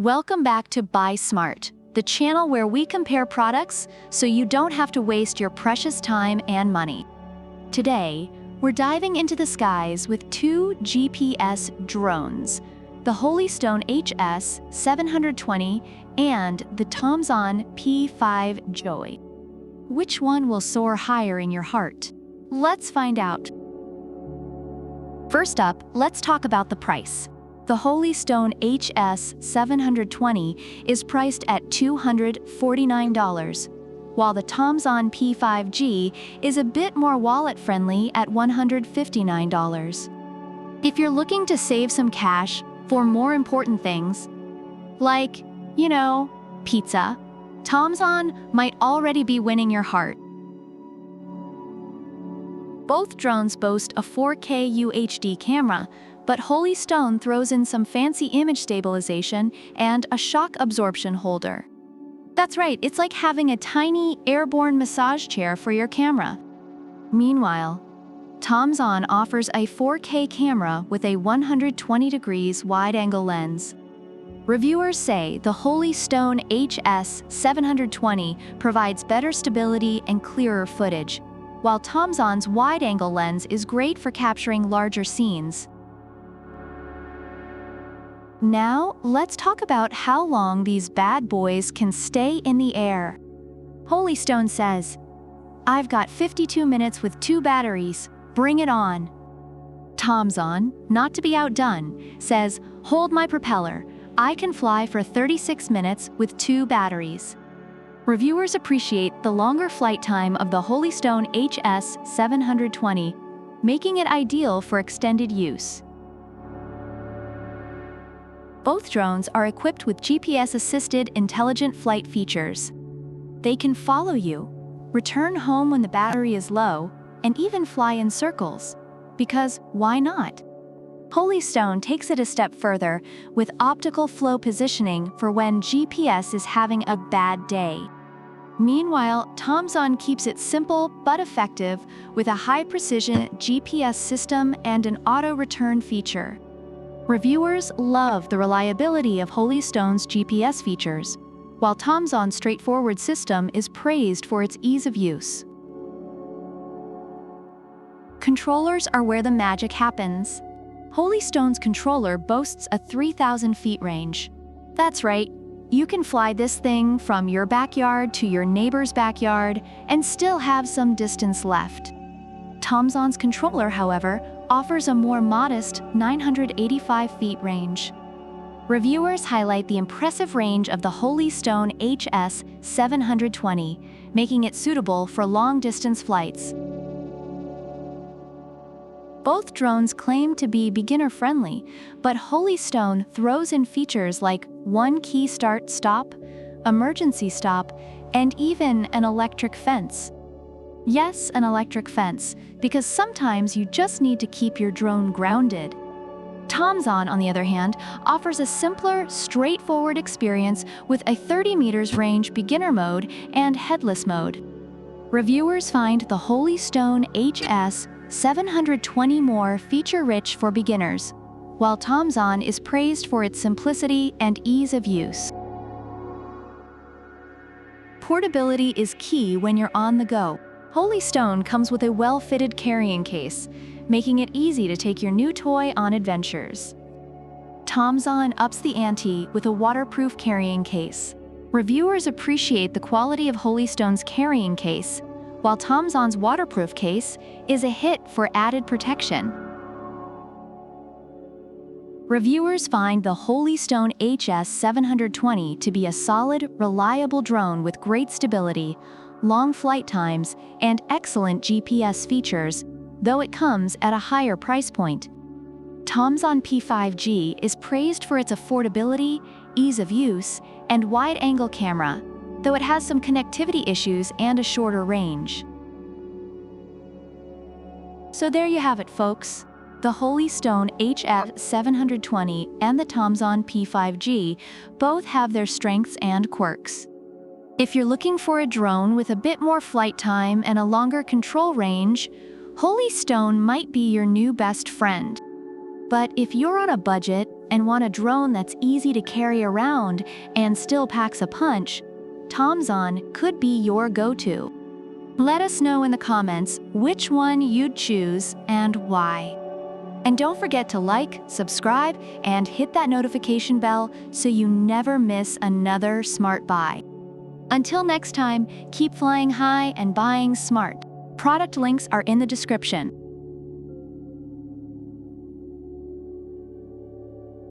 Welcome back to Buy Smart, the channel where we compare products so you don't have to waste your precious time and money. Today, we're diving into the skies with two GPS drones, the Holystone HS720 and the TOMZON P5G. Which one will soar higher in your heart? Let's find out. First up, let's talk about the price. The Holystone HS720 is priced at $249, while the TOMZON P5G is a bit more wallet-friendly at $159. If you're looking to save some cash for more important things, like, pizza, TOMZON might already be winning your heart. Both drones boast a 4K UHD camera, but Holystone throws in some fancy image stabilization and a shock absorption holder. That's right, it's like having a tiny airborne massage chair for your camera. Meanwhile, TOMZON offers a 4K camera with a 120 degrees wide-angle lens. Reviewers say the Holystone HS720 provides better stability and clearer footage, while TOMZON's wide-angle lens is great for capturing larger scenes. Now, let's talk about how long these bad boys can stay in the air. Holystone says, "I've got 52 minutes with 2 batteries, bring it on." TOMZON, not to be outdone, says, "Hold my propeller, I can fly for 36 minutes with 2 batteries." Reviewers appreciate the longer flight time of the Holystone HS720, making it ideal for extended use. Both drones are equipped with GPS-assisted intelligent flight features. They can follow you, return home when the battery is low, and even fly in circles. Because why not? Holystone takes it a step further with optical flow positioning for when GPS is having a bad day. Meanwhile, TOMZON keeps it simple but effective with a high-precision GPS system and an auto-return feature. Reviewers love the reliability of Holystone's GPS features, while TOMZON's straightforward system is praised for its ease of use. Controllers are where the magic happens. Holystone's controller boasts a 3,000 feet range. That's right, you can fly this thing from your backyard to your neighbor's backyard and still have some distance left. TOMZON's controller, however, offers a more modest 985 feet range. Reviewers highlight the impressive range of the Holystone HS720, making it suitable for long-distance flights. Both drones claim to be beginner-friendly, but Holystone throws in features like one-key start-stop, emergency stop, and even an electric fence. Yes, an electric fence, because sometimes you just need to keep your drone grounded. TOMZON, on the other hand, offers a simpler, straightforward experience with a 30 meters range beginner mode and headless mode. Reviewers find the Holystone HS720 more feature-rich for beginners, while TOMZON is praised for its simplicity and ease of use. Portability is key when you're on the go. Holystone comes with a well-fitted carrying case, making it easy to take your new toy on adventures. TOMZON ups the ante with a waterproof carrying case. Reviewers appreciate the quality of Holystone's carrying case, while TOMZON's waterproof case is a hit for added protection. Reviewers find the Holystone HS720 to be a solid, reliable drone with great stability, long flight times, and excellent GPS features, though it comes at a higher price point. TOMZON P5G is praised for its affordability, ease of use, and wide-angle camera, though it has some connectivity issues and a shorter range. So there you have it, folks. The Holystone HS720 and the TOMZON P5G both have their strengths and quirks. If you're looking for a drone with a bit more flight time and a longer control range, Holystone might be your new best friend. But if you're on a budget and want a drone that's easy to carry around and still packs a punch, TOMZON could be your go-to. Let us know in the comments which one you'd choose and why. And don't forget to like, subscribe, and hit that notification bell so you never miss another smart buy. Until next time, keep flying high and buying smart. Product links are in the description.